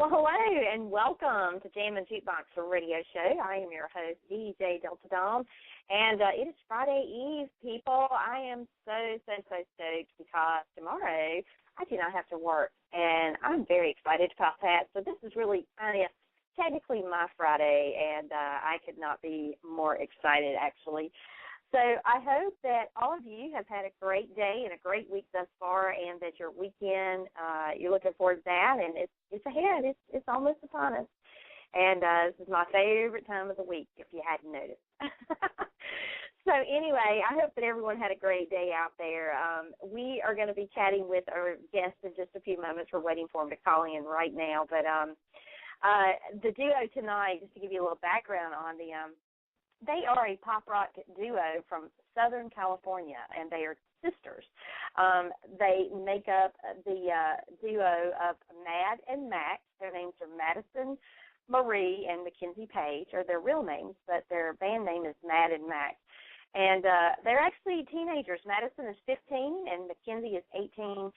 Well, hello and welcome to Jammin Jukebox, a radio show. I am your host, DJ Delta Dom, and it is Friday Eve, people. I am so stoked because tomorrow I do not have to work, and I'm very excited about that. So this is really technically my Friday, and I could not be more excited, actually. So I hope that all of you have had a great day and a great week thus far, and that your weekend, you're looking forward to that, and it's ahead. It's almost upon us. And this is my favorite time of the week, if you hadn't noticed. So anyway, I hope that everyone had a great day out there. We are going to be chatting with our guest in just a few moments. We're waiting for him to call in right now. But the duo tonight, just to give you a little background on the they are a pop rock duo from Southern California, and they are sisters. They make up the duo of Mad and Mack. Their names are Madison, Marie, and Mackenzie Paige, are their real names, but their band name is Mad and Mack. And they're actually teenagers. Madison is 15, and Mackenzie is 18,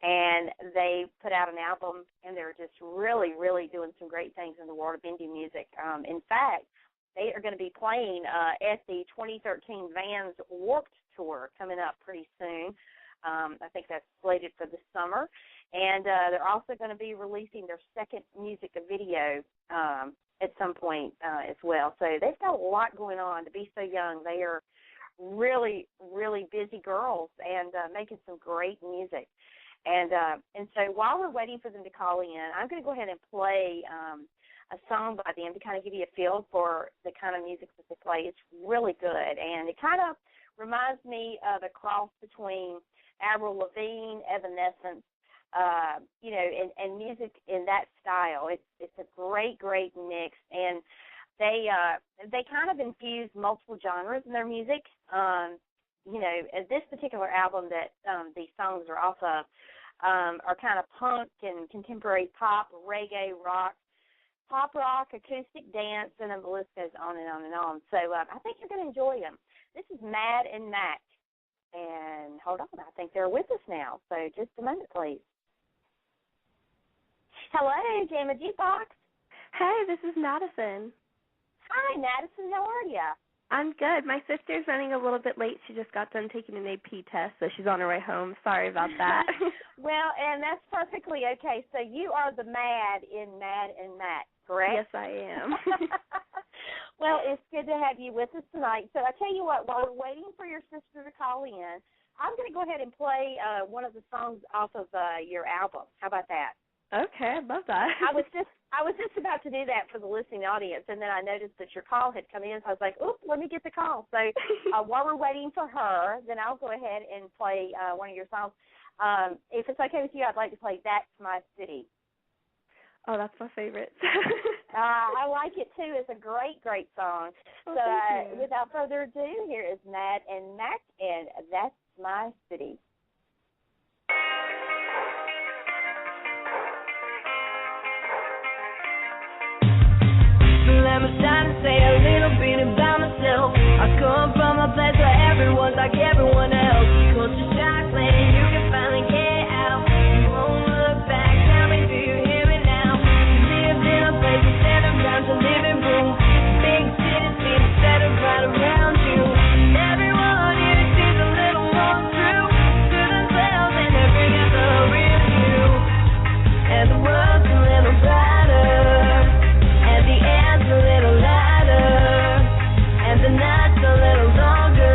and they put out an album, and they're just really doing some great things in the world of indie music. In fact, they are going to be playing at the 2013 Vans Warped Tour coming up pretty soon. I think that's slated for the summer. And they're also going to be releasing their second music video at some point as well. So they've got a lot going on. To be so young, they are really busy girls and making some great music. And so while we're waiting for them to call in, I'm going to go ahead and play a song by them to kind of give you a feel for the kind of music that they play. It's really good, and it kind of reminds me of a cross between Avril Lavigne, Evanescence, and music in that style. It's a great mix, and they kind of infuse multiple genres in their music. This particular album that these songs are off of are kind of punk and contemporary pop, reggae, rock, pop rock, acoustic dance, and then the list goes on and on and on. So I think you're going to enjoy them. This is Mad and Mack. And hold on, I think they're with us now. So just a moment, please. Hello, Jammin Jukebox. Hey, this is Madison. Hi, Madison. How are you? I'm good. My sister's running a little bit late. She just got done taking an AP test, so she's on her way home. Sorry about that. Well, and that's perfectly okay. So you are the Mad in Mad and Mack, correct? Yes, I am. Well, it's good to have you with us tonight. So I tell you what, while we're waiting for your sister to call in, I'm going to go ahead and play one of the songs off of your album. How about that? Okay, I love that. I was just about to do that for the listening audience, and then I noticed that your call had come in, so I was like, oops, let me get the call. So while we're waiting for her, then I'll go ahead and play one of your songs. If it's okay with you, I'd like to play That's My City. Oh, that's my favorite. I like it, too. It's a great song. Oh, so without further ado, here is Mad and Mack, and That's My City. Let me start and say a little bit about myself. I come from a place where everyone's like everyone else. Culture shock, letting you can finally get out. You won't look back, tell me, do you hear me now? You lived in a place instead of around your living room. Big cities seem centered right around you. Everyone here seems a little more true to themselves, and they bring out the real you. And the world's a little brighter. And the air's a little lighter, and the night's a little longer.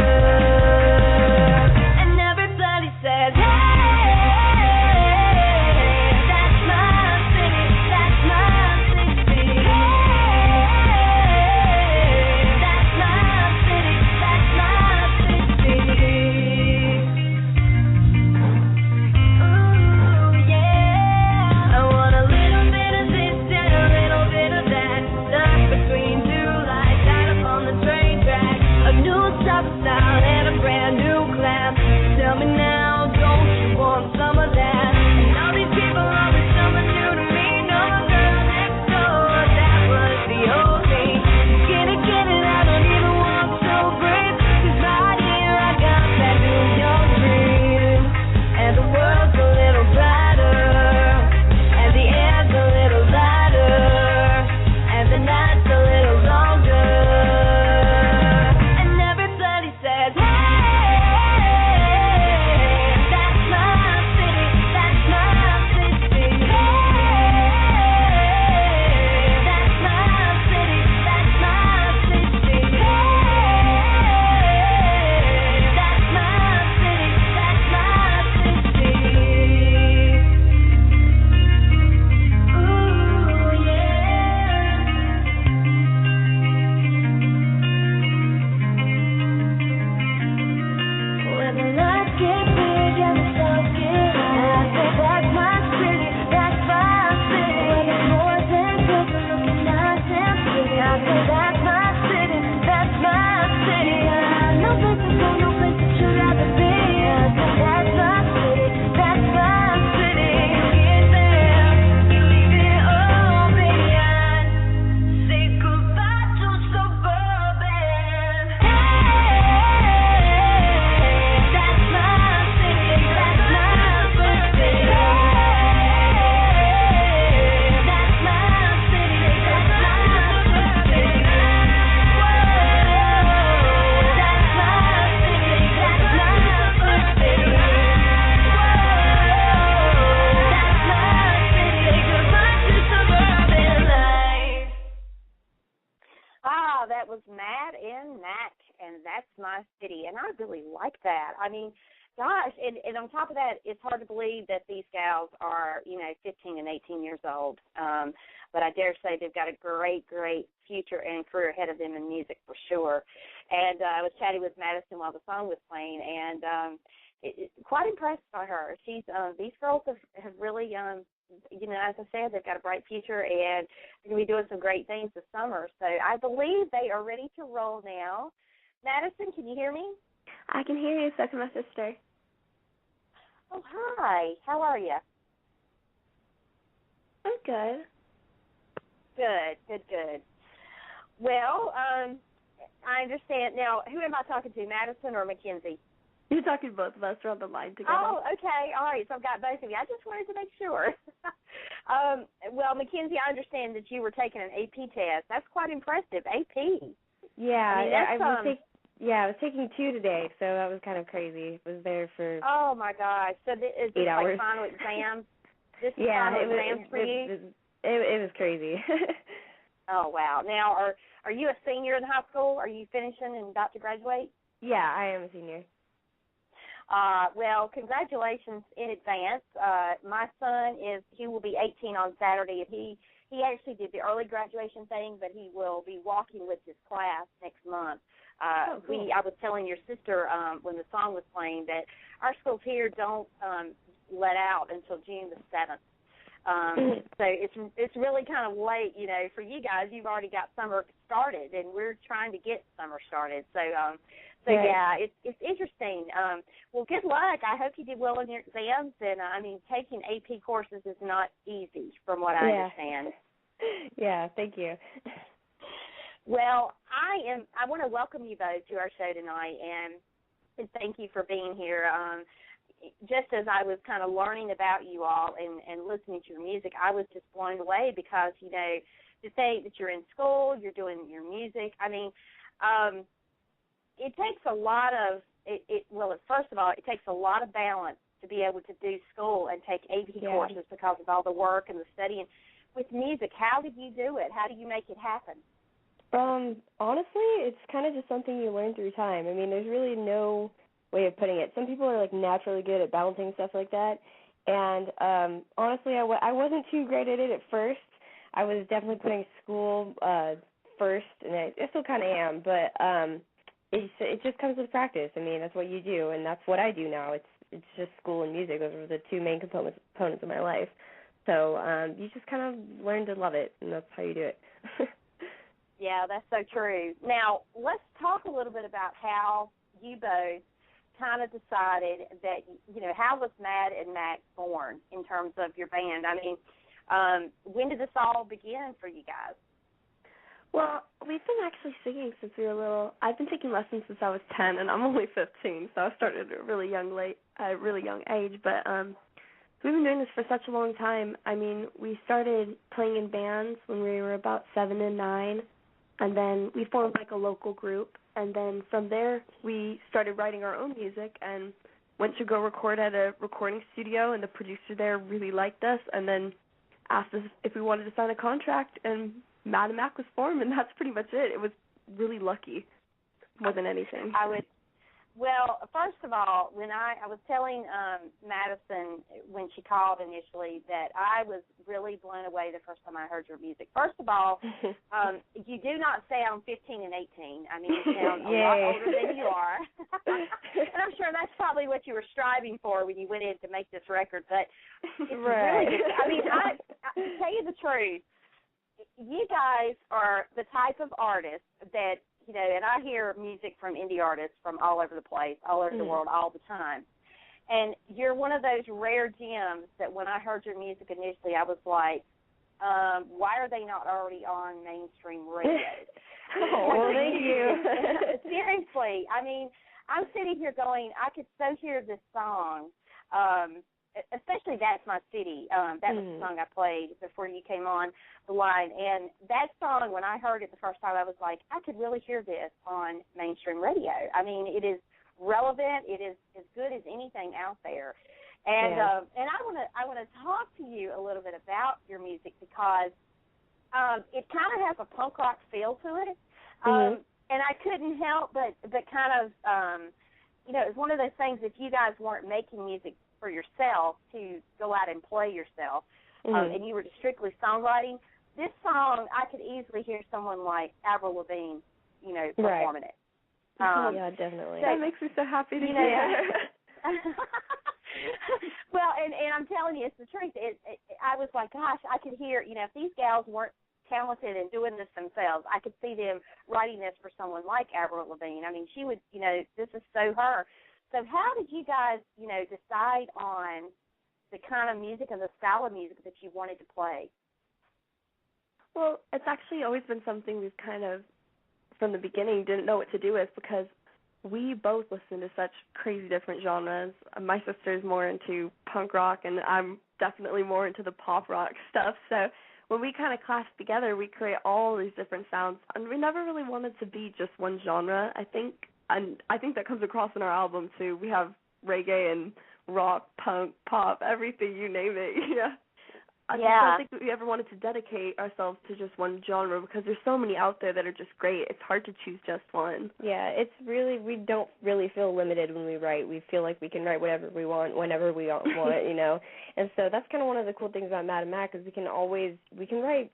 Mad and Mack, and That's My City, and I really like that. I mean, gosh, and on top of that, it's hard to believe that these gals are, 15 and 18 years old. But I dare say they've got a great, great future and career ahead of them in music for sure. And I was chatting with Madison while the song was playing, and quite impressed by her. She's these girls have really, as I said, they've got a bright future, and they're going to be doing some great things this summer. So I believe they are ready to roll now. Madison, can you hear me? I can hear you, so can my sister. Oh, hi. How are you? I'm good. Good. Well, I understand. Now, who am I talking to, Madison or Mackenzie? You're talking to both of us. We're on the line together. Oh, okay. All right. So I've got both of you. I just wanted to make sure. Well, Mackenzie, I understand that you were taking an AP test. That's quite impressive. AP. Yeah, I was taking 2 today, so that was kind of crazy. I was there for Oh my gosh! So is this 8 hours. like final exams? This is yeah, final exams for you? It was crazy. Oh wow! Now, are you a senior in high school? Are you finishing and about to graduate? Yeah, I am a senior. Well, congratulations in advance. My son he will be 18 on Saturday, and he actually did the early graduation thing, but he will be walking with his class next month. Cool. I was telling your sister when the song was playing that our schools here don't let out until June the 7th. So it's really kind of late, for you guys. You've already got summer started, and we're trying to get summer started. So yeah, it's interesting. Well, good luck. I hope you did well in your exams. And taking AP courses is not easy, from what I understand. Yeah, thank you. Well, I want to welcome you both to our show tonight, and thank you for being here. Just as I was kind of learning about you all and listening to your music, I was just blown away because, to say that you're in school, you're doing your music, it takes a lot of, first of all, it takes a lot of balance to be able to do school and take AP courses because of all the work and the studying. With music, how did you do it? How do you make it happen? Honestly, it's kind of just something you learn through time. There's really no way of putting it. Some people are, naturally good at balancing stuff like that. And honestly, I wasn't too great at it at first. I was definitely putting school first, and I still kind of am. But it just comes with practice. That's what you do, and that's what I do now. It's just school and music. Those are the 2 main components of my life. So you just kind of learn to love it, and that's how you do it. Yeah, that's so true. Now, let's talk a little bit about how you both kind of decided that, how was MadnMack born in terms of your band? When did this all begin for you guys? Well, we've been actually singing since we were little. I've been taking lessons since I was 10, and I'm only 15, so I started at a really young age. But we've been doing this for such a long time. We started playing in bands when we were about 7 and 9, and then we formed a local group. And then from there, we started writing our own music and went to go record at a recording studio, and the producer there really liked us and then asked us if we wanted to sign a contract, and MadnMack was formed, and that's pretty much it. It was really lucky more than anything. Well, first of all, when I was telling Madison when she called initially that I was really blown away the first time I heard your music. First of all, you do not sound 15 and 18. You sound a lot older than you are. And I'm sure that's probably what you were striving for when you went in to make this record. But it's really good. To tell you the truth, you guys are the type of artists that, and I hear music from indie artists from all over the place, all over the world, all the time. And you're one of those rare gems that when I heard your music initially, I was like, why are they not already on mainstream radio? Well, thank you. Seriously. I'm sitting here going, I could so hear this song, especially That's My City. That was the song I played before you came on the line. And that song, when I heard it the first time, I was like, I could really hear this on mainstream radio. It is relevant. It is as good as anything out there. And and I want to talk to you a little bit about your music because it kind of has a punk rock feel to it. I couldn't help but kind of, you know, it was one of those things, if you guys weren't making music for yourself to go out and play yourself, and you were just strictly songwriting, this song, I could easily hear someone like Avril Lavigne, you know, performing it. Yeah, definitely. So that makes me so happy to hear. Well, and I'm telling you, it's the truth. I was like, gosh, I could hear, you know, if these gals weren't talented and doing this themselves, I could see them writing this for someone like Avril Lavigne. I mean, she would, you know, this is so her. So how did you guys, you know, decide on the kind of music and the style of music that you wanted to play? Well, it's actually always been something we've kind of, from the beginning, didn't know what to do with, because we both listen to such crazy different genres. My sister's more into punk rock, and I'm definitely more into the pop rock stuff. So when we kind of clash together, we create all these different sounds, and we never really wanted to be just one genre. I think that comes across in our album too. We have reggae and rock, punk, pop, everything, you name it. Yeah. I just don't think that we ever wanted to dedicate ourselves to just one genre, because there's so many out there that are just great. It's hard to choose just one. Yeah, it's really, we don't really feel limited when we write. We feel like we can write whatever we want, whenever we want, you know. And so that's kind of one of the cool things about MadnMack, is we can write,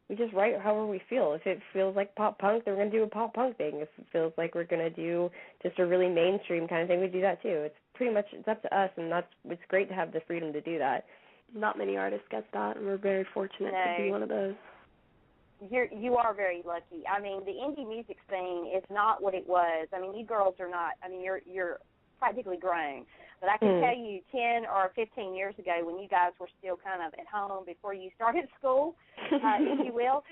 we just write however we feel. If it feels like pop punk, then we're going to do a pop punk thing. If it feels like we're going to do just a really mainstream kind of thing, we do that too. It's pretty much, it's up to us, and it's great to have the freedom to do that. Not many artists get that, and we're very fortunate to be one of those. You are very lucky. I mean, the indie music scene is not what it was. I mean, you girls are not. I mean, you're practically grown. But I can tell you, 10 or 15 years ago, when you guys were still kind of at home before you started school, if you will,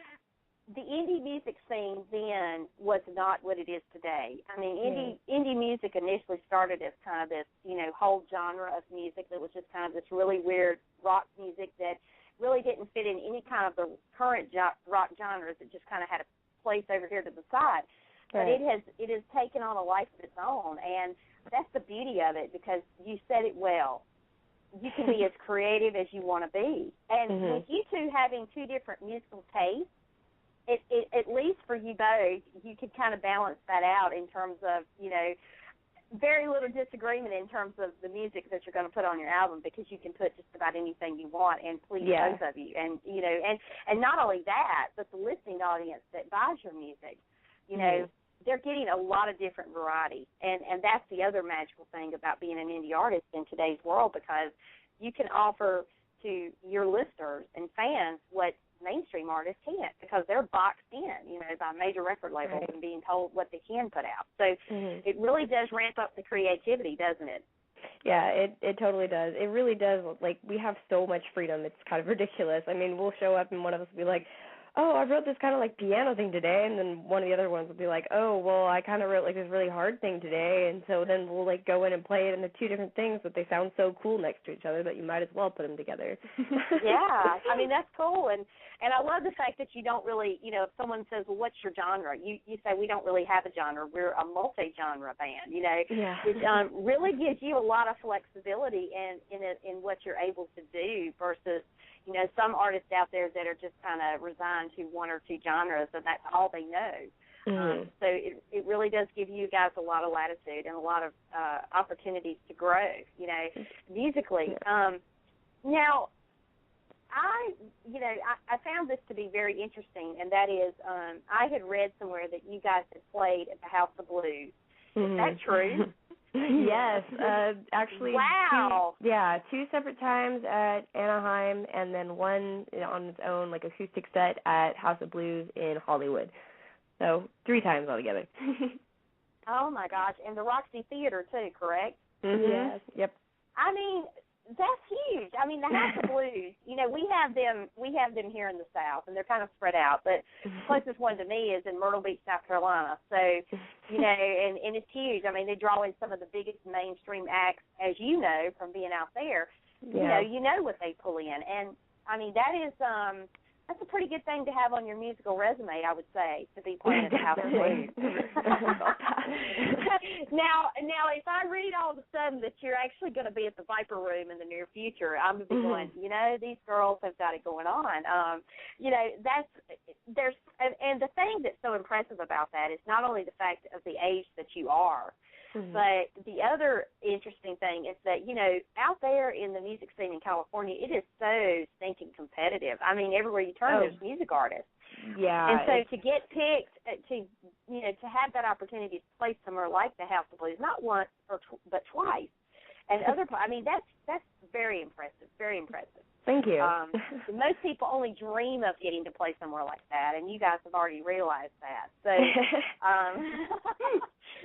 the indie music scene then was not what it is today. I mean, indie music initially started as kind of this, you know, whole genre of music that was just kind of this really weird rock music that really didn't fit in any kind of the current rock genres. It just kind of had a place over here to the side. But it has taken on a life of its own, and that's the beauty of it, because you said it well. You can be as creative as you want to be. And with you two having two different musical tastes, it at least for you both, you could kind of balance that out in terms of, you know, very little disagreement in terms of the music that you're going to put on your album, because you can put just about anything you want and please both of you. And, you know, and not only that, but the listening audience that buys your music, you know, they're getting a lot of different variety. And that's the other magical thing about being an indie artist in today's world, because you can offer to your listeners and fans what mainstream artists can't, because they're boxed in, you know, by major record labels and being told what they can put out. So it really does ramp up the creativity, doesn't it? Yeah, it totally does. It really does. Like, we have so much freedom. It's kind of ridiculous. I mean, we'll show up and one of us will be like, oh, I wrote this kind of like piano thing today, and then one of the other ones will be like, oh, well, I kind of wrote like this really hard thing today, and so then we'll like go in and play it, and the two different things, but they sound so cool next to each other that you might as well put them together. Yeah, I mean, that's cool, and I love the fact that you don't really, you know, if someone says, well, what's your genre? You say, we don't really have a genre. We're a multi-genre band, you know. Yeah. It really gives you a lot of flexibility in what you're able to do versus, you know, some artists out there that are just kind of resigned to one or two genres, and that's all they know. So it really does give you guys a lot of latitude and a lot of opportunities to grow, you know, musically. Now, I found this to be very interesting, and that is I had read somewhere that you guys had played at the House of Blues. Is that true? Yes, actually. Wow. Two separate times at Anaheim, and then one on its own, like acoustic set at House of Blues in Hollywood. So 3 times altogether. Oh my gosh, and the Roxy Theater too, correct? Yes. Yep. I mean, that's huge. I mean, the House of Blues, you know, we have them here in the South, and they're kind of spread out, but the closest one to me is in Myrtle Beach, South Carolina. So, you know, and it's huge. I mean, they draw in some of the biggest mainstream acts, as you know, from being out there. You know what they pull in. And, I mean, that is that's a pretty good thing to have on your musical resume, I would say, to be playing at the House of Blues. Now, if I read all of a sudden that you're actually going to be at the Viper Room in the near future, I'm going to be going, these girls have got it going on. And the thing that's so impressive about that is not only the fact of the age that you are, but the other interesting thing is that, out there in the music scene in California, it is so stinking competitive. I mean, everywhere you turn, there's music artists. Yeah. And so to get picked, to have that opportunity to play somewhere like the House of Blues, not once but twice, and that's very impressive, very impressive. Thank you. Most people only dream of getting to play somewhere like that, and you guys have already realized that. So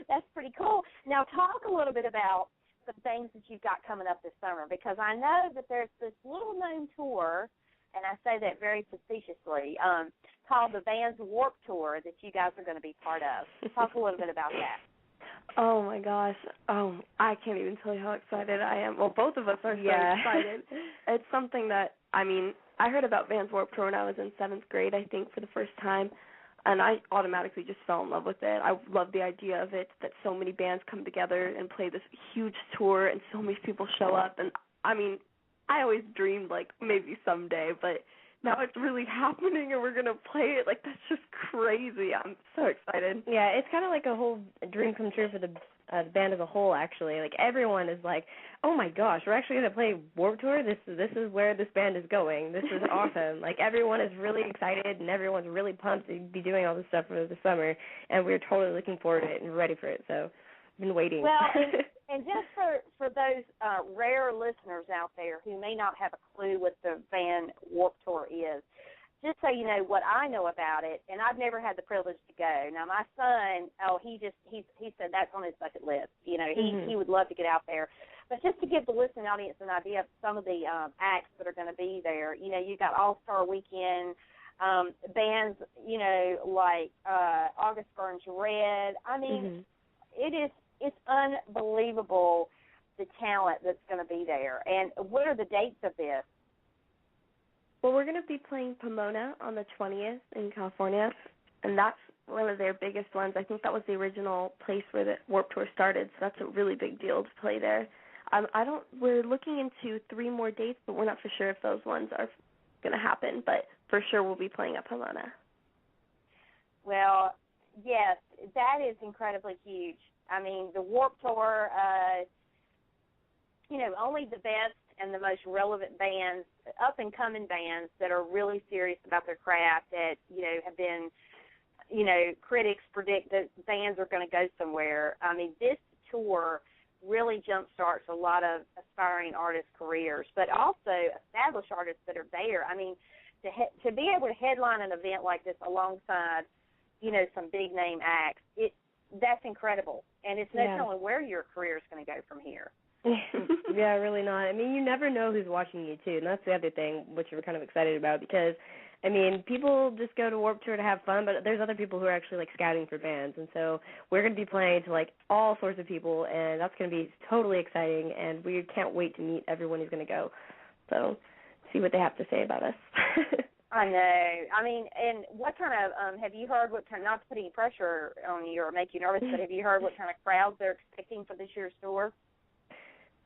that's pretty cool. Now, talk a little bit about the things that you've got coming up this summer, because I know that there's this little-known tour, and I say that very facetiously, called the Vans Warped Tour that you guys are going to be part of. Talk a little bit about that. Oh, my gosh. I can't even tell you how excited I am. Well, both of us are so excited. It's something that, I heard about Vans Warped Tour when I was in 7th grade, I think, for the first time, and I automatically just fell in love with it. I love the idea of it, that so many bands come together and play this huge tour and so many people show up. And, I always dreamed, maybe someday, but now it's really happening and we're going to play it. That's just crazy. I'm so excited. Yeah, it's kind of like a whole dream come true for the band as a whole, actually. Everyone is like, oh, my gosh, we're actually going to play Warped Tour? This is where this band is going. This is awesome. Everyone is really excited and everyone's really pumped to be doing all this stuff for the summer, and we're totally looking forward to it and ready for it. So I've been waiting. Well, and just for those rare listeners out there who may not have a clue what the Van Warped Tour is, just so you know what I know about it, and I've never had the privilege to go. Now, my son, he said that's on his bucket list. He would love to get out there. But just to give the listening audience an idea of some of the acts that are going to be there, you got All-Star Weekend, bands, like August Burns Red. It's unbelievable the talent that's going to be there. And what are the dates of this? Well, we're going to be playing Pomona on the 20th in California, and that's one of their biggest ones. I think that was the original place where the Warped Tour started, so that's a really big deal to play there. We're looking into 3 more dates, but we're not for sure if those ones are going to happen, but for sure we'll be playing at Pomona. Well, yes, that is incredibly huge. The Warped Tour, only the best and the most relevant bands, up-and-coming bands that are really serious about their craft, that, have been, critics predict that bands are going to go somewhere. This tour really jumpstarts a lot of aspiring artists' careers, but also established artists that are there. To be able to headline an event like this alongside, some big-name acts, that's incredible. And it's not knowing where your career is going to go from here. Yeah, really not. You never know who's watching you, too, and that's the other thing, which we're kind of excited about, because, people just go to Warped Tour to have fun, but there's other people who are actually, scouting for bands, and so we're going to be playing to, all sorts of people, and that's going to be totally exciting, and we can't wait to meet everyone who's going to go. So see what they have to say about us. I know. And what kind of, have you heard what kind, not to put any pressure on you or make you nervous, but have you heard what kind of crowds they're expecting for this year's tour?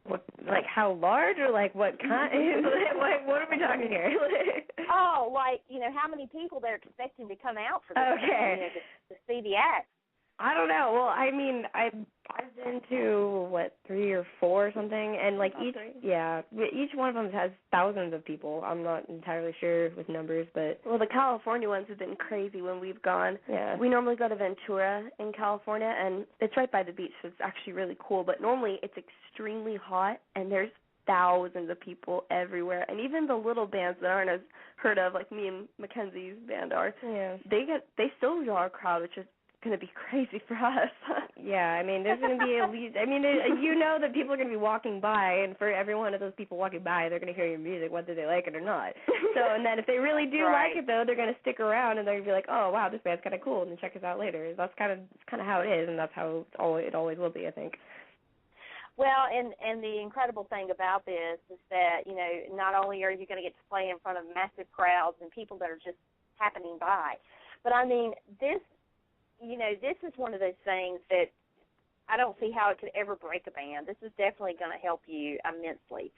What, how large or what kind? What are we talking here? How many people they're expecting to come out for this? Okay. To see the act. I don't know. Well, I've been to 3 or 4 or something, and each one of them has thousands of people. I'm not entirely sure with numbers, but the California ones have been crazy when we've gone. Yeah. We normally go to Ventura in California, and it's right by the beach, so it's actually really cool. But normally it's extremely hot, and there's thousands of people everywhere, and even the little bands that aren't as heard of, like me and Mackenzie's band are. Yeah. They still draw a crowd, which is going to be crazy for us. Yeah, there's going to be at least, that people are going to be walking by, and for every one of those people walking by, they're going to hear your music, whether they like it or not. So, and then if they really do like it, though, they're going to stick around, and they're going to be like, oh, wow, this band's kind of cool, and then check us out later. That's kind of how it is, and that's how it always will be, I think. Well, and the incredible thing about this is that, you know, not only are you going to get to play in front of massive crowds and people that are just happening by, but, I mean, this, you know, this is one of those things that I don't see how it could ever break a band. This is definitely going to help you immensely.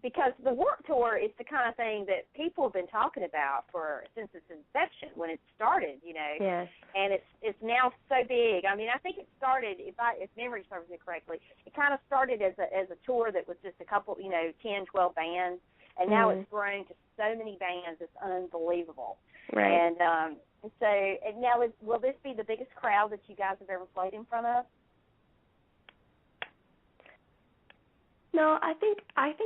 Because the Warped Tour is the kind of thing that people have been talking about since its inception, when it started, you know. Yes. And it's now so big. I mean, I think it started, if memory serves me correctly, it kind of started as a tour that was just a couple, you know, 10, 12 bands, and now it's grown to so many bands. It's unbelievable. Right. And so now, will this be the biggest crowd that you guys have ever played in front of? No, I think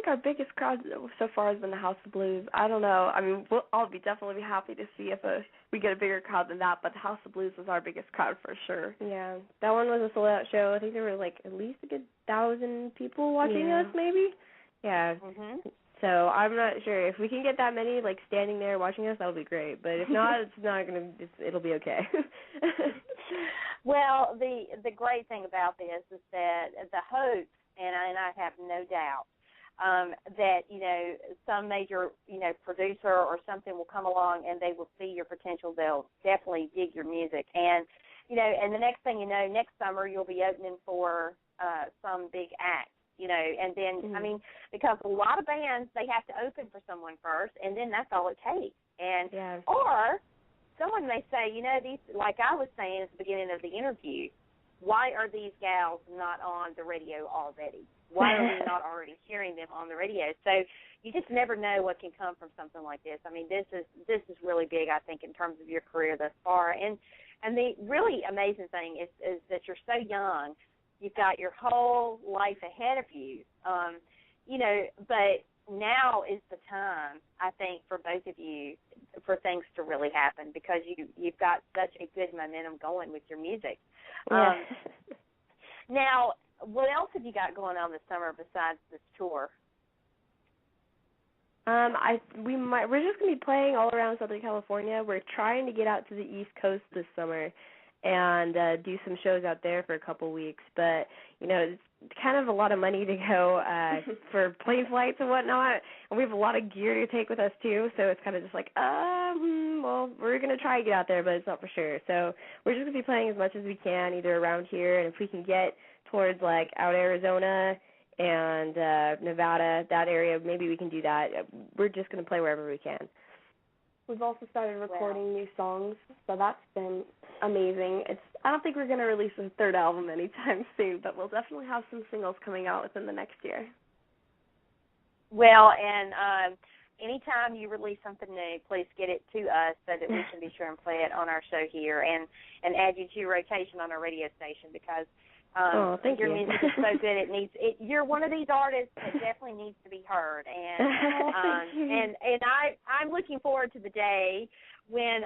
our biggest crowd so far has been the House of Blues. I don't know. I mean, I'll definitely be happy to see if we get a bigger crowd than that, but the House of Blues was our biggest crowd for sure. Yeah, that one was a sold-out show. I think there were, like, at least a good 1,000 people watching us, maybe? Yeah. Mm-hmm. So I'm not sure. If we can get that many, like, standing there watching us, that'll be great. But if not, it'll be okay. Well, the great thing about this is that the hope, and I have no doubt that, you know, some major, you know, producer or something will come along and they will see your potential. They'll definitely dig your music. And, you know, and the next thing you know, next summer you'll be opening for some big act, you know, and then, I mean, because a lot of bands, they have to open for someone first, and then that's all it takes. And or someone may say, you know, these, like I was saying at the beginning of the interview, why are these gals not on the radio already? Why are we not already hearing them on the radio? So you just never know what can come from something like this. I mean, this is really big, I think, in terms of your career thus far. And the really amazing thing is that you're so young. You've got your whole life ahead of you, you know, but now is the time, I think, for both of you for things to really happen, because you've got such a good momentum going with your music. Now, what else have you got going on this summer besides this tour? We're just going to be playing all around Southern California. We're trying to get out to the East Coast this summer and do some shows out there for a couple weeks. But, you know, it's kind of a lot of money to go for plane flights and whatnot. And we have a lot of gear to take with us, too. So it's kind of just like, well, we're going to try to get out there, but it's not for sure. So we're just going to be playing as much as we can, either around here. And if we can get towards, like, out Arizona and Nevada, that area, maybe we can do that. We're just going to play wherever we can. We've also started recording new songs, so that's been amazing. I don't think we're going to release a third album anytime soon, but we'll definitely have some singles coming out within the next year. Well, and anytime you release something new, please get it to us so that we can be sure and play it on our show here and add you to rotation on our radio station, because your music is so good. You're one of these artists that definitely needs to be heard, and I'm looking forward to the day when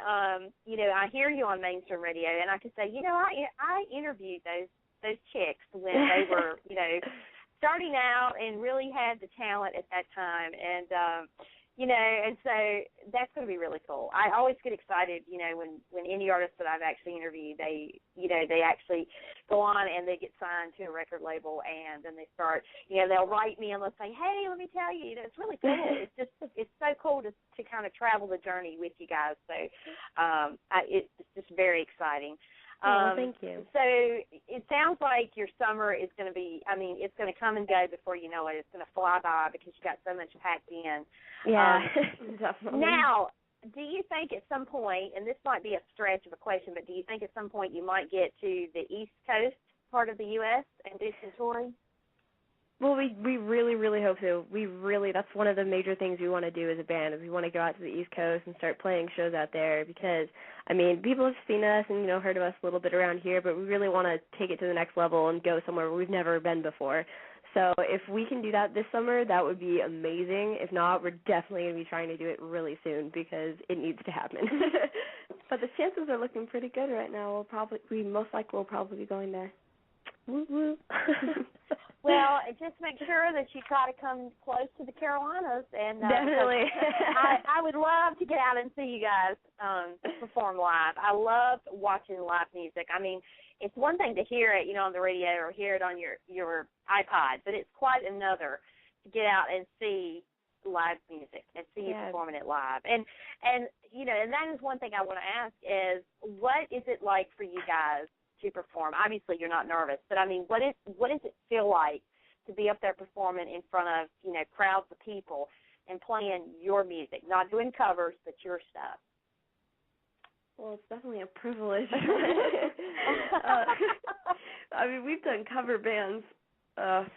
you know, I hear you on mainstream radio and I can say, you know, I interviewed those chicks when they were, you know, starting out and really had the talent at that time, and you know, and so that's going to be really cool. I always get excited, you know, when any artists that I've actually interviewed, they actually go on and they get signed to a record label, and then they start, you know, they'll write me and they'll say, hey, let me tell you, it's really cool. It's so cool to kind of travel the journey with you guys. So it's just very exciting. Thank you. So it sounds like your summer is going to be, I mean, it's going to come and go before you know it. It's going to fly by because you got so much packed in. Yeah, definitely. Now, do you think at some point, and this might be a stretch of a question, but do you think at some point you might get to the East Coast part of the U.S. and do some touring? Well, we really, really hope so. That's one of the major things we want to do as a band, is we want to go out to the East Coast and start playing shows out there, because, I mean, people have seen us and, you know, heard of us a little bit around here, but we really want to take it to the next level and go somewhere where we've never been before. So if we can do that this summer, that would be amazing. If not, we're definitely going to be trying to do it really soon, because it needs to happen. But the chances are looking pretty good right now. We most likely will probably be going there. Woo woo. Well, just make sure that you try to come close to the Carolinas. And definitely. I would love to get out and see you guys perform live. I love watching live music. I mean, it's one thing to hear it, on the radio or hear it on your iPod, but it's quite another to get out and see live music and see you performing it live. And that is one thing I want to ask is, what is it like for you guys to perform? Obviously you're not nervous, but I mean, what does it feel like to be up there performing in front of, crowds of people and playing your music, not doing covers, but your stuff? Well, it's definitely a privilege. I mean, we've done cover bands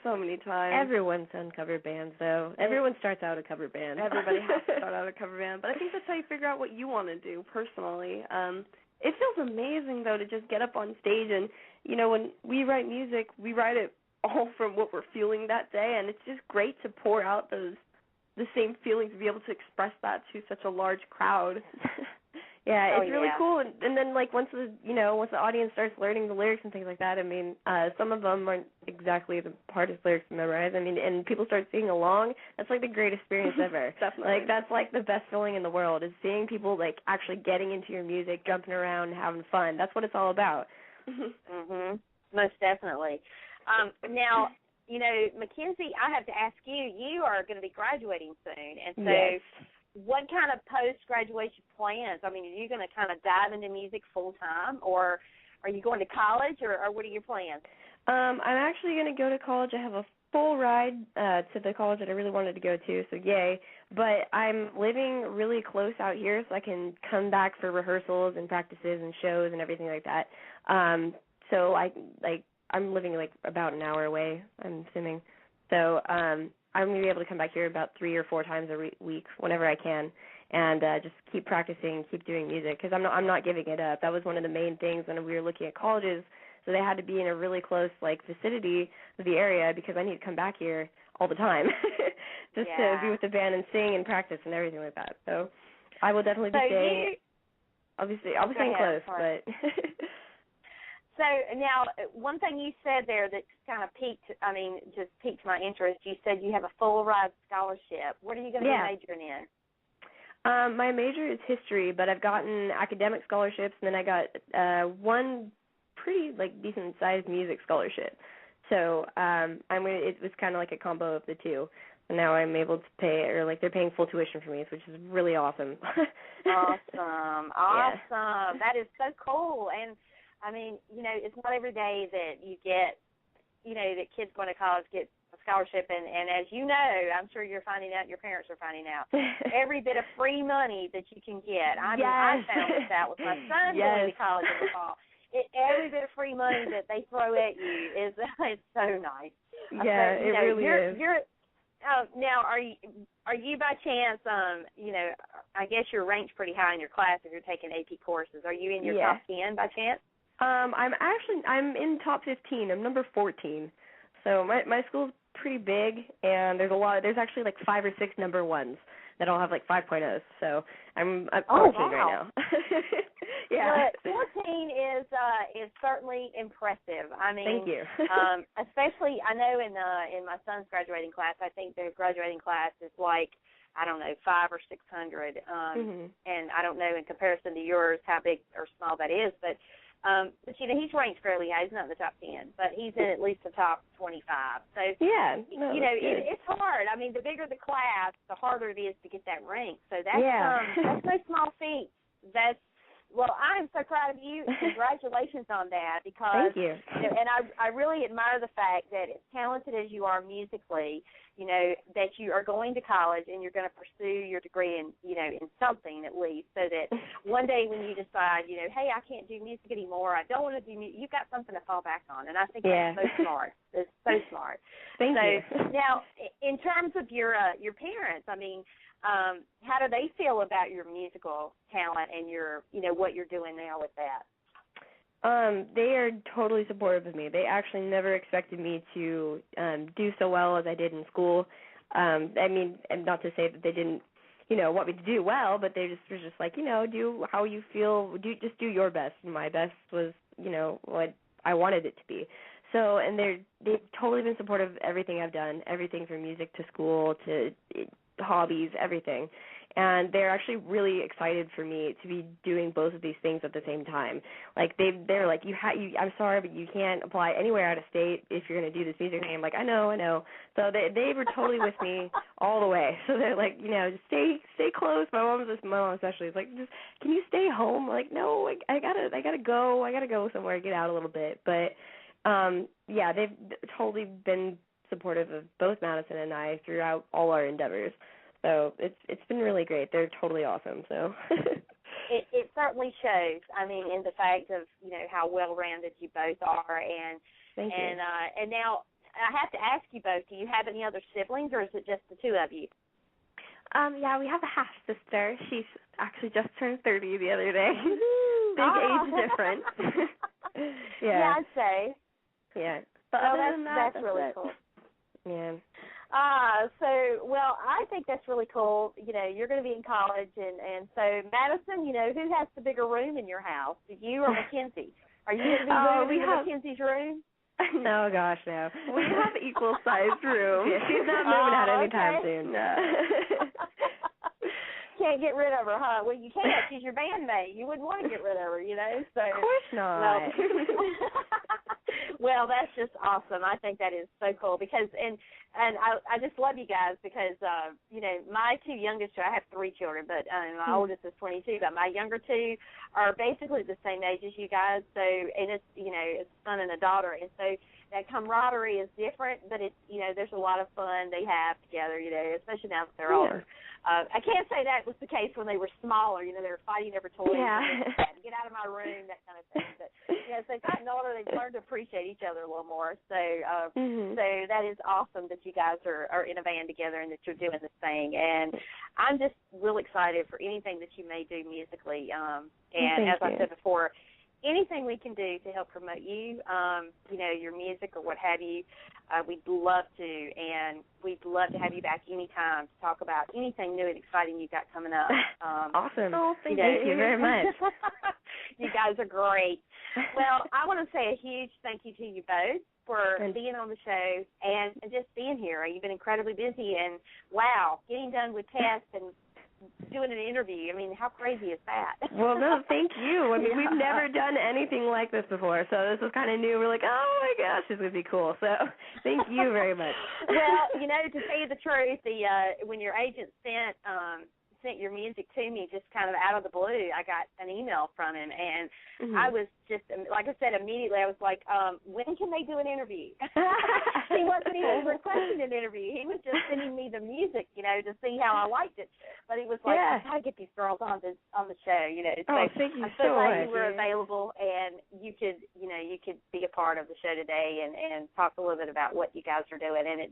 so many times. Everyone's done cover bands, though. Everyone starts out a cover band. Everybody has to start out a cover band. But I think that's how you figure out what you want to do personally. It feels amazing, though, to just get up on stage and, when we write music, we write it all from what we're feeling that day, and it's just great to pour out the same feelings, to be able to express that to such a large crowd. Yeah, it's really cool. And then, once the audience starts learning the lyrics and things like that, I mean, some of them aren't exactly the hardest lyrics to memorize. I mean, and people start singing along. That's, the great experience ever. Definitely. That's, the best feeling in the world, is seeing people, actually getting into your music, jumping around, having fun. That's what it's all about. Mhm. Most definitely. Now, Mackenzie, I have to ask you, you are going to be graduating soon. And so what kind of post-graduation plans? I mean, are you going to kind of dive into music full-time, or are you going to college, or what are your plans? I'm actually going to go to college. I have a full ride to the college that I really wanted to go to, so yay. But I'm living really close out here, so I can come back for rehearsals and practices and shows and everything like that. So I'm living about an hour away, I'm assuming. So I'm going to be able to come back here about 3 or 4 times a week whenever I can, and just keep practicing, keep doing music, because I'm not giving it up. That was one of the main things when we were looking at colleges, so they had to be in a really close vicinity of the area, because I need to come back here all the time just to be with the band and sing and practice and everything like that. So I will definitely be staying. I'll be staying close, but. So now, one thing you said there that kind of piqued my interest. You said you have a full ride scholarship. What are you going to be majoring in? My major is history, but I've gotten academic scholarships, and then I got one pretty decent sized music scholarship. So it was kind of like a combo of the two. And now I'm able to pay, or they're paying full tuition for me, which is really awesome. Awesome. Yeah. That is so cool. And I mean, it's not every day that you get, that kids going to college get a scholarship. And as you know, I'm sure you're finding out, your parents are finding out, every bit of free money that you can get. I mean, I found this out with my son going to college in the fall. Every bit of free money that they throw at you is so nice. Yeah, it really is. Now, are you by chance, I guess you're ranked pretty high in your class if you're taking AP courses. Are you in your top 10 by chance? I'm in top 15. I'm number 14. So my school's pretty big, and there's actually 5 or 6 number ones that all have 5.0s. So I'm 14 right now. Yeah. But 14 is certainly impressive. I mean, thank you. Especially, I know in my son's graduating class, I think their graduating class is 500 or 600, and I don't know in comparison to yours how big or small that is, but he's ranked fairly high. He's not in the top 10, but he's in at least the top 25. So it's hard. I mean, the bigger the class, the harder it is to get that rank. So that's no small feat. I'm so proud of you. Congratulations on that, because thank you. And I really admire the fact that as talented as you are musically, that you are going to college and you're going to pursue your degree in something at least, so that one day when you decide, hey, I can't do music anymore, I don't want to do music, you've got something to fall back on. And I think that's so smart. It's so smart. Thank you. Now, in terms of your parents, I mean, how do they feel about your musical talent and your, what you're doing now with that? They are totally supportive of me. They actually never expected me to do so well as I did in school. I mean, and not to say that they didn't, want me to do well, but they were just do how you feel. Just do your best. And my best was, what I wanted it to be. So, and they've totally been supportive of everything I've done, everything from music to school to hobbies, everything. And they're actually really excited for me to be doing both of these things at the same time. Like they're like, I'm sorry, but you can't apply anywhere out of state if you're going to do this music thing. I'm like, I know. So they were totally with me all the way. So they're like, just stay close. My mom especially is like, just can you stay home? I'm like, no, I gotta go. I gotta go somewhere, get out a little bit. But yeah, they've totally been supportive of both Madison and I throughout all our endeavors. So it's been really great. They're totally awesome. So it certainly shows. I mean, in the fact of how well-rounded you both are, and Thank you. And now I have to ask you both: do you have any other siblings, or is it just the two of you? Yeah, we have a half sister. She's actually just turned 30 the other day. Big age difference. Yeah, I'd say. Yeah, but that's really cool. Yeah. Well, I think that's really cool. You're going to be in college, and so Madison, who has the bigger room in your house, you or Mackenzie? Are you going to be moving to Mackenzie's room? No, gosh, no. We have equal-sized room. Yeah, she's not moving out anytime soon. No. Can't get rid of her, huh? Well, you can't. She's your bandmate. You wouldn't want to get rid of her, So of course not. Well, that's just awesome. I think that is so cool because, and I just love you guys because, my two youngest, I have three children, but my oldest is 22, but my younger two are basically the same age as you guys. So, and it's, it's a son and a daughter. And so that camaraderie is different, but it's, there's a lot of fun they have together, especially now that they're older. I can't say that was the case when they were smaller. They were fighting over toys. Yeah. And get out of my room, that kind of thing. But as they've gotten older, they've learned to appreciate each other a little more. So, so that is awesome that you guys are in a band together and that you're doing this thing. And I'm just real excited for anything that you may do musically. And as I said before, anything we can do to help promote you, your music or what have you, we'd love to, and we'd love to have you back anytime to talk about anything new and exciting you've got coming up. Awesome. Oh, thank you very much. You guys are great. Well, I want to say a huge thank you to you both for being on the show and just being here. You've been incredibly busy, and, wow, getting done with tests and doing an interview. I mean, how crazy is that? Well, no, thank you. I mean, we've never done anything like this before, so this was kind of new. We're like, oh, my gosh, this would be cool. So thank you very much. Well, to tell you the truth, when your agent sent your music to me just kind of out of the blue, I got an email from him, and I was just, like I said, immediately I was like, when can they do an interview? He wasn't even requesting an interview. He was just sending me the music, to see how I liked it. But he was like, I got to get these girls on the show, So thank you I'm so glad much. you were available, and you could be a part of the show today and talk a little bit about what you guys are doing. And it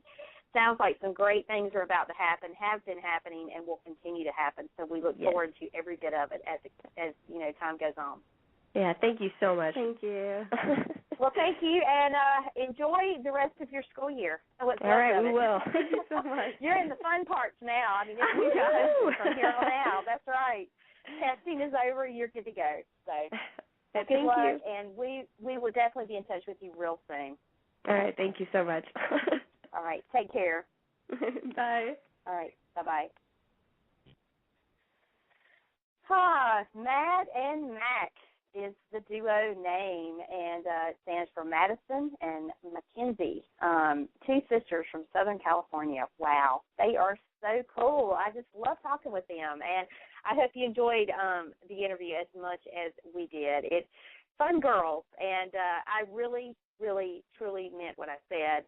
sounds like some great things are about to happen, have been happening, and will continue to happen. So we look forward to every bit of it as time goes on. Yeah, thank you so much. Thank you. Well, thank you, and enjoy the rest of your school year. All right, we will. Thank you so much. You're in the fun parts now. I mean, it's from here on out. That's right. Testing is over. You're good to go. So Thank good luck, you. and we will definitely be in touch with you real soon. All right, thank you so much. All right, take care. Bye. All right, bye-bye. Mad and Mack is the duo name, and it stands for Madison and Mackenzie, two sisters from Southern California. Wow, they are so cool. I just love talking with them, and I hope you enjoyed the interview as much as we did. It's fun girls, and I really, really, truly meant what I said.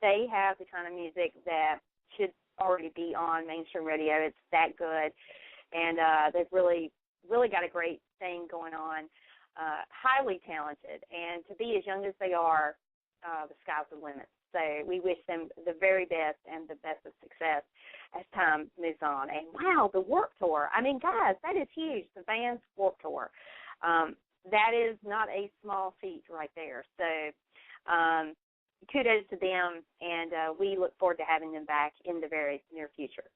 They have the kind of music that should already be on mainstream radio. It's that good, and they've really, really got a great thing going on. Highly talented, and to be as young as they are, the sky's the limit. So we wish them the very best and the best of success as time moves on. And, wow, the Warped Tour. I mean, guys, that is huge, the band's Warped Tour. That is not a small feat right there. So kudos to them, and we look forward to having them back in the very near future.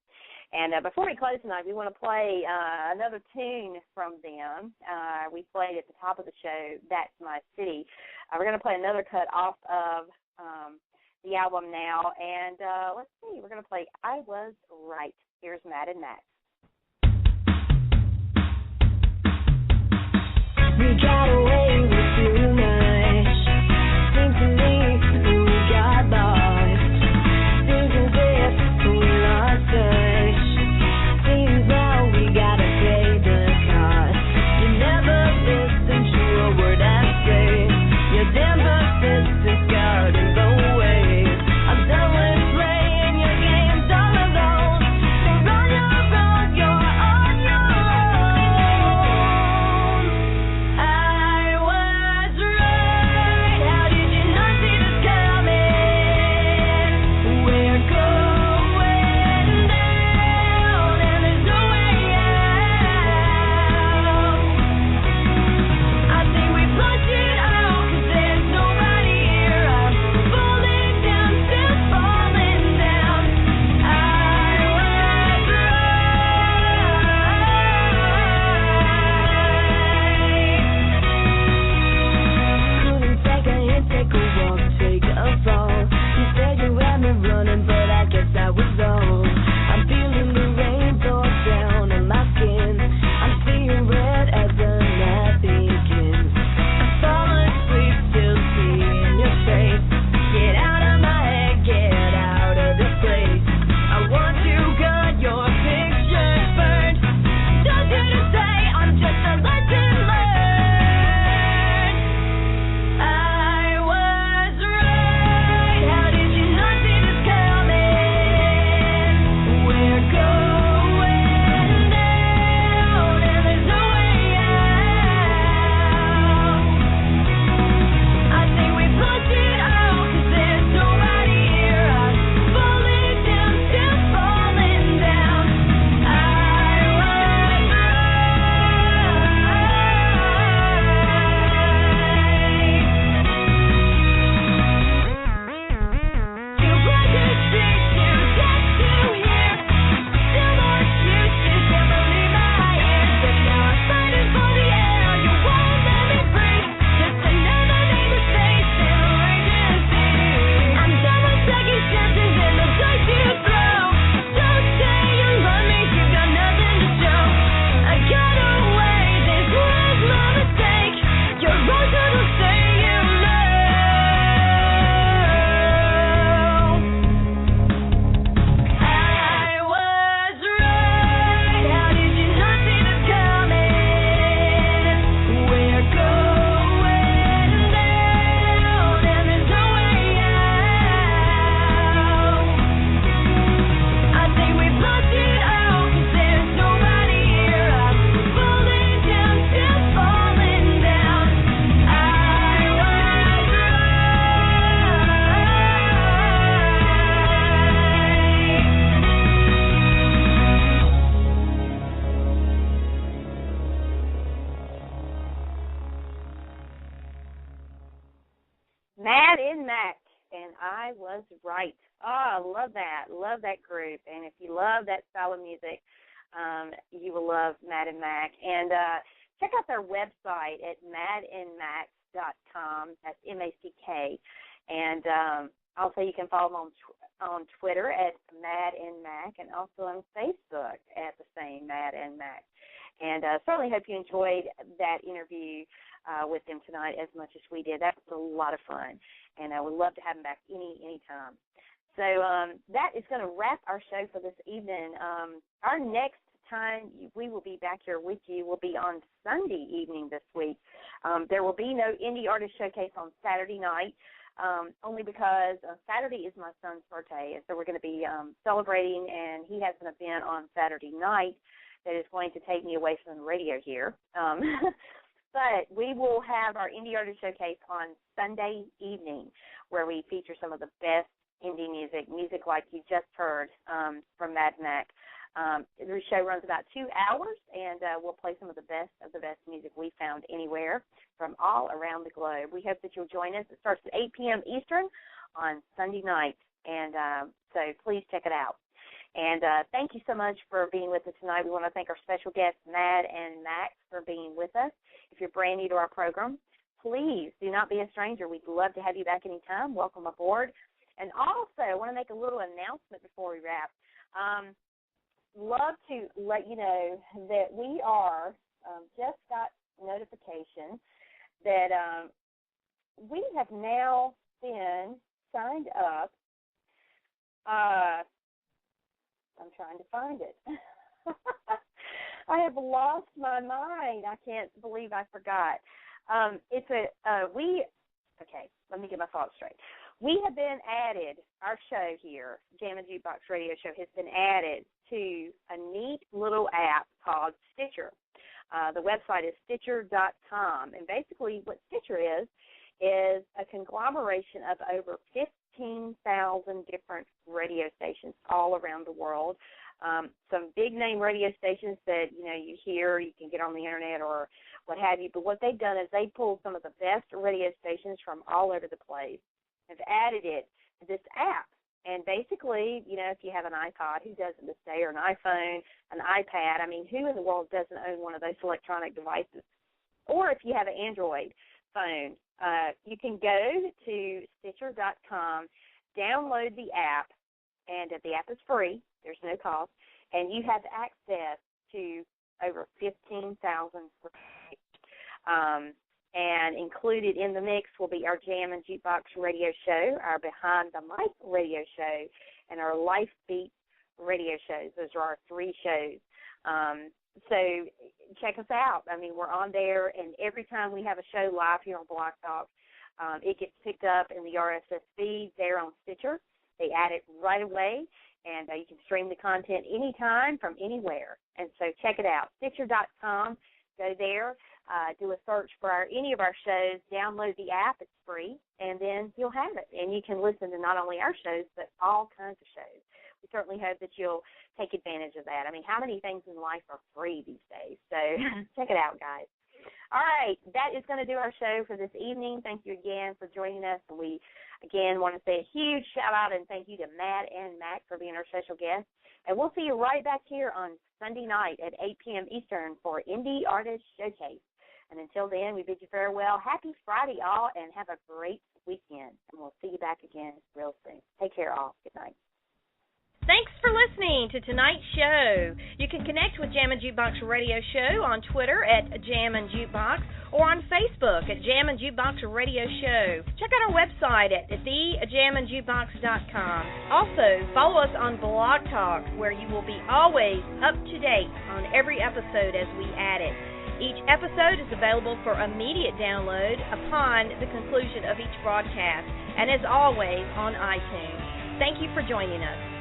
And before we close tonight, we want to play another tune from them. We played at the top of the show, That's My City. We're going to play another cut off of the album now. And let's see, we're going to play I Was Right. Here's MadnMack. We got away with too much. Seems to me we got lost. Seems as if we lost touch. Seems now we gotta pay the cost. You never listen to a word I say. Your temper fits is scarred in the ways. I'm done with playing your games all alone. You're on your own, you're on your own. I was right. How did you not see this coming? We're going down and there's no way out. I think we flushed it out 'cause there's nobody here. I'm falling down, still falling down. I was right. Couldn't take a hit, take a walk, take a fall. You said you had me running, but I guess I was wrong. I'm feeling the rain pour down on my skin. I'm seeing red as the night begins. I fall asleep, still seeing your face. Get out of my head, get out of this place. I want you good, your picture's burned. Don't you to say I'm just a lesson learned. I was right. How did you not see this coming? We're going down and there's no way out. I think we flushed it out 'cause there's nobody here. I'm falling down, still falling down. I was right. You want to see, you get to hear. Still more excuses, can't believe my ears. But now I'm fighting for the air. You won't let me breathe. Just another name to face in emergency. I'm done with second chances and the dice you throw. Don't say you love me, you've got nothing to show. I got away, this was my mistake. Your wrongs will say you know. I was right. How did you not see this coming? We're going down and there's no way out. I think we flushed it out 'cause there's nobody here. I'm falling down, still falling down. I was MadnMack, and I Was Right. Oh, I love that. Love that group. And if you love that style of music, you will love MadnMack. And check out their website at madnmack.com. That's MACK. And also you can follow them on Twitter at MadnMack and also on Facebook at the same MadnMack. And certainly hope you enjoyed that interview with them tonight as much as we did. That was a lot of fun, and I would love to have them back anytime. So that is going to wrap our show for this evening. Our next time we will be back here with you will be on Sunday evening this week. There will be no Indie Artist Showcase on Saturday night, only because Saturday is my son's birthday, and so we're going to be celebrating, and he has an event on Saturday night that is going to take me away from the radio here. But we will have our Indie Artist Showcase on Sunday evening, where we feature some of the best indie music like you just heard from MadnMack. The show runs about 2 hours, and we'll play some of the best music we found anywhere from all around the globe. We hope that you'll join us. It starts at 8 p.m. Eastern on Sunday night, and so please check it out. And thank you so much for being with us tonight. We want to thank our special guests, Mad and Mack, for being with us. If you're brand new to our program, please do not be a stranger. We'd love to have you back anytime. Welcome aboard. And also, I want to make a little announcement before we wrap. Love to let you know that we are, just got notification that we have now been signed up. I'm trying to find it. I have lost my mind. I can't believe I forgot. Okay, let me get my thoughts straight. We have been added, our show here, Jammin Jukebox Radio Show, has been added to a neat little app called Stitcher. The website is Stitcher.com. And basically what Stitcher is a conglomeration of over 15,000 different radio stations all around the world. Some big-name radio stations that, you hear, you can get on the Internet or what have you. But what they've done is they pulled some of the best radio stations from all over the place, have added it to this app. And basically, if you have an iPod, who doesn't this day, or an iPhone, an iPad, who in the world doesn't own one of those electronic devices? Or if you have an Android phone, you can go to Stitcher.com, download the app, and the app is free. There's no cost. And you have access to over 15,000 and included in the mix will be our Jammin Jukebox Radio Show, our Behind the Mic Radio Show, and our Life Beat Radio shows. Those are our 3 shows. So check us out. We're on there, and every time we have a show live here on Blog Talk, it gets picked up in the RSS feed there on Stitcher. They add it right away, and you can stream the content anytime from anywhere. And so check it out, Stitcher.com. Go there, do a search for any of our shows, download the app. It's free, and then you'll have it. And you can listen to not only our shows, but all kinds of shows. We certainly hope that you'll take advantage of that. How many things in life are free these days? So check it out, guys. All right, that is going to do our show for this evening. Thank you again for joining us. And we, again, want to say a huge shout-out and thank you to Mad and Mack for being our special guests. And we'll see you right back here on Sunday night at 8 p.m. Eastern for Indie Artist Showcase. And until then, we bid you farewell. Happy Friday, all, and have a great weekend. And we'll see you back again real soon. Take care, all. Good night. Thanks for listening to tonight's show. You can connect with Jammin Jukebox Radio Show on Twitter at Jammin Jukebox or on Facebook at Jammin Jukebox Radio Show. Check out our website at thejamminjukebox.com. Also, follow us on Blog Talk, where you will be always up to date on every episode as we add it. Each episode is available for immediate download upon the conclusion of each broadcast, and as always, on iTunes. Thank you for joining us.